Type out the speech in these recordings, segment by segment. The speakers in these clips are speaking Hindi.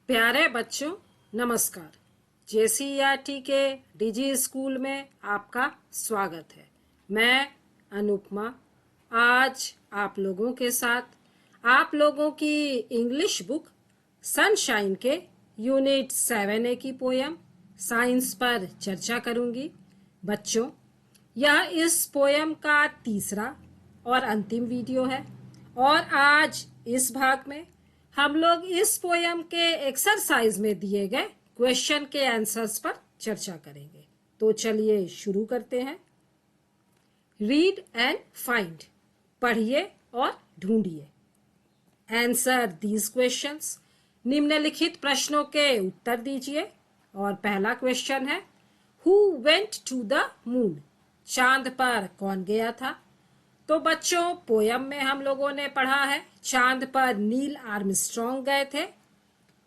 प्यारे बच्चों, नमस्कार। जेसीईआरटी के डिजी स्कूल में आपका स्वागत है। मैं अनुपमा आज आप लोगों के साथ आप लोगों की इंग्लिश बुक सनशाइन के यूनिट 7A की पोयम साइंस पर चर्चा करूंगी। बच्चों, यह इस पोयम का तीसरा और अंतिम वीडियो है और आज इस भाग में हम लोग इस पोयम के एक्सरसाइज में दिए गए क्वेश्चन के आंसर्स पर चर्चा करेंगे। तो चलिए शुरू करते हैं। रीड एंड फाइंड, पढ़िए और ढूंढिए। आंसर दीज क्वेश्चंस, निम्नलिखित प्रश्नों के उत्तर दीजिए। और पहला क्वेश्चन है, who went to the moon? चांद पर कौन गया था? तो बच्चों, पोयम में हम लोगों ने पढ़ा है चांद पर नील आर्मस्ट्रॉन्ग गए थे।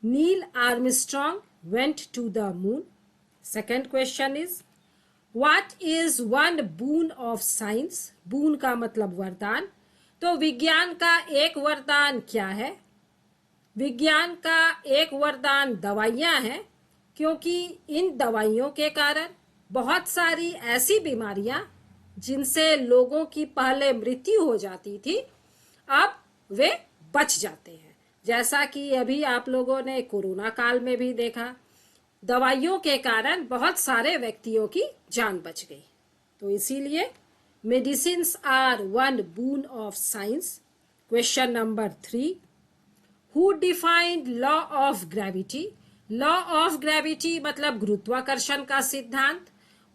Neil Armstrong went to the moon. Second question is, what is one boon of science? Boon का मतलब वरदान। तो विज्ञान का एक वरदान क्या है? विज्ञान का एक वरदान दवाइयां हैं, क्योंकि इन दवाइयों के कारण बहुत सारी ऐसी बीमारियां जिनसे लोगों की पहले मृत्यु हो जाती थी, अब वे बच जाते हैं। जैसा कि अभी आप लोगों ने कोरोना काल में भी देखा, दवाइयों के कारण बहुत सारे व्यक्तियों की जान बच गई। तो इसीलिए medicines are one boon of science. Question number 3, who defined law of gravity? Law of gravity मतलब गुरुत्वाकर्षण का सिद्धांत,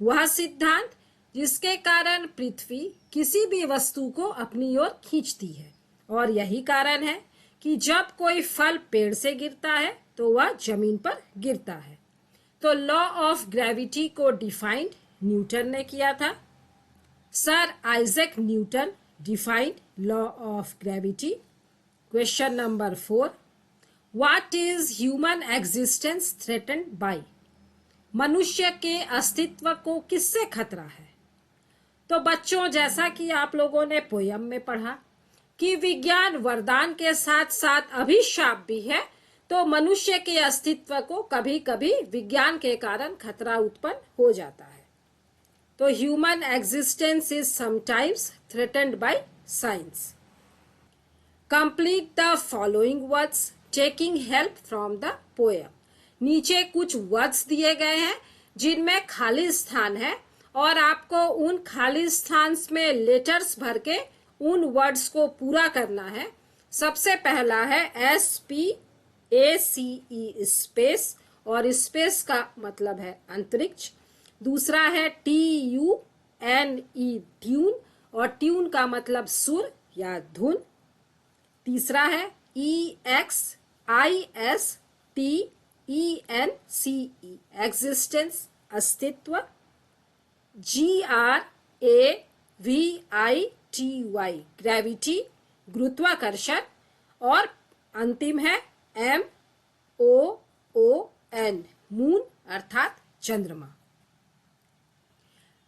वह सिद्धांत जिसके कारण पृथ्वी किसी भी वस्तु को अपनी ओर खींचती है। और यही कारण है कि जब कोई फल पेड़ से गिरता है तो वह जमीन पर गिरता है। तो लॉ ऑफ ग्रेविटी को डिफाइंड न्यूटन ने किया था। Sir Isaac Newton defined law of gravity. Question number 4, what is human existence threatened bye? मनुष्य के अस्तित्व को किससे खतरा है? तो बच्चों, जैसा कि आप लोगों ने पोयम में पढ़ा कि विज्ञान वरदान के साथ साथ अभिशाप भी है, तो मनुष्य के अस्तित्व को कभी कभी विज्ञान के कारण खतरा उत्पन्न हो जाता है। तो human existence is sometimes threatened by science. Complete the following words taking help from the poem. नीचे कुछ वर्ड्स दिए गए हैं जिनमें खाली स्थान है और आपको उन खाली स्थान में लेटर्स भर के उन वर्ड्स को पूरा करना है। सबसे पहला है SPACE स्पेस, और स्पेस का मतलब है अंतरिक्ष। दूसरा है TUNE ट्यून, और ट्यून का मतलब सुर या धुन। तीसरा है EXISTENCE एग्जिस्टेंस अस्तित्व। GRAVITY ग्रेविटी गुरुत्वाकर्षण। और अंतिम है MOON मून अर्थात चंद्रमा।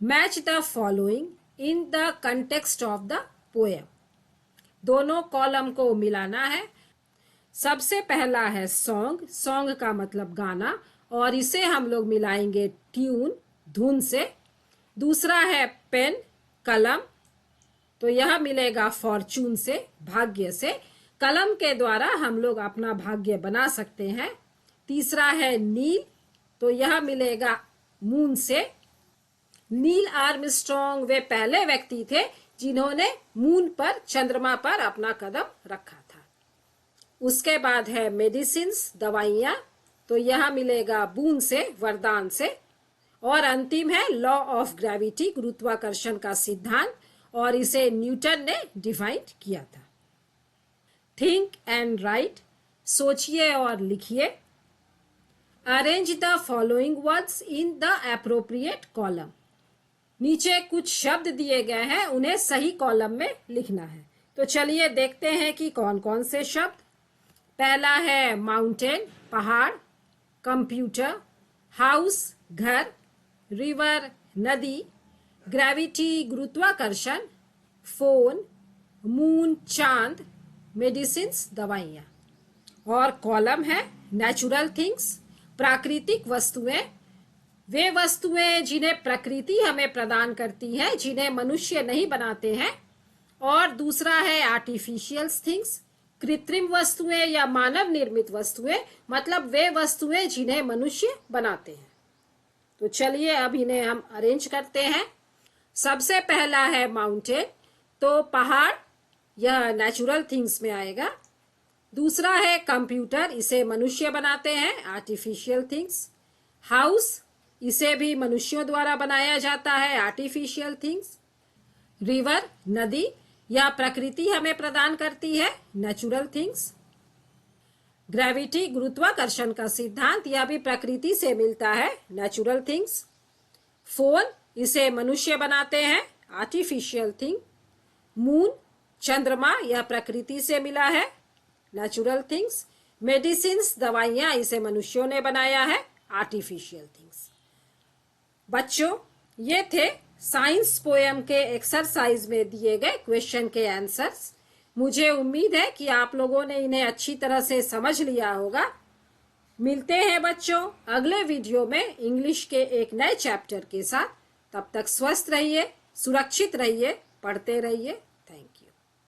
Match the following in the context of the poem. दोनों कॉलम को मिलाना है। सबसे पहला है सॉन्ग, सॉन्ग का मतलब गाना, और इसे हम लोग मिलाएंगे ट्यून धुन से। दूसरा है पेन कलम, तो यह मिलेगा फॉर्चून से भाग्य से। कलम के द्वारा हम लोग अपना भाग्य बना सकते हैं। तीसरा है नील, तो यह मिलेगा मून से। नील आर्मस्ट्रॉन्ग वे पहले व्यक्ति थे जिन्होंने मून पर चंद्रमा पर अपना कदम रखा था। उसके बाद है मेडिसिन्स दवाइयां, तो यह मिलेगा बून से वरदान से। और अंतिम है लॉ ऑफ ग्रेविटी गुरुत्वाकर्षण का सिद्धांत, और इसे न्यूटन ने डिफाइन किया था। थिंक एंड राइट, सोचिए और लिखिए। Arrange the following words in the appropriate column. नीचे कुछ शब्द दिए गए हैं, उन्हें सही कॉलम में लिखना है। तो चलिए देखते हैं कि कौन कौन से शब्द। पहला है माउंटेन पहाड़, कंप्यूटर, हाउस घर, रिवर नदी, ग्रेविटी गुरुत्वाकर्षण, फोन, मून चांद, मेडिसिन्स दवाइयाँ। और कॉलम है नेचुरल थिंग्स, प्राकृतिक वस्तुएं, वे वस्तुएं जिन्हें प्रकृति हमें प्रदान करती है, जिन्हें मनुष्य नहीं बनाते हैं। और दूसरा है आर्टिफिशियल थिंग्स, कृत्रिम वस्तुएं या मानव निर्मित वस्तुएं, मतलब वे वस्तुएं जिन्हें मनुष्य बनाते हैं। तो चलिए अब इन्हें हम अरेंज करते हैं। सबसे पहला है माउंटेन, तो पहाड़, यह नेचुरल थिंग्स में आएगा। दूसरा है कंप्यूटर, इसे मनुष्य बनाते हैं, आर्टिफिशियल थिंग्स। हाउस, इसे भी मनुष्यों द्वारा बनाया जाता है, आर्टिफिशियल थिंग्स। रिवर, नदी, या प्रकृति हमें प्रदान करती है, नेचुरल थिंग्स। ग्रेविटी, गुरुत्वाकर्षण का सिद्धांत, यह भी प्रकृति से मिलता है, नेचुरल थिंग्स। फोन, इसे मनुष्य बनाते हैं, आर्टिफिशियल थिंग। मून, चंद्रमा, यह प्रकृति से मिला है, नेचुरल थिंग्स। मेडिसिन्स, दवाइयां, इसे मनुष्यों ने बनाया है, आर्टिफिशियल थिंग्स। बच्चों, ये थे साइंस पोएम के एक्सरसाइज में दिए गए क्वेश्चन के आंसर्स। मुझे उम्मीद है कि आप लोगों ने इन्हें अच्छी तरह से समझ लिया होगा। मिलते हैं बच्चों अगले वीडियो में इंग्लिश के एक नए चैप्टर के साथ। तब तक स्वस्थ रहिए, सुरक्षित रहिए, पढ़ते रहिए।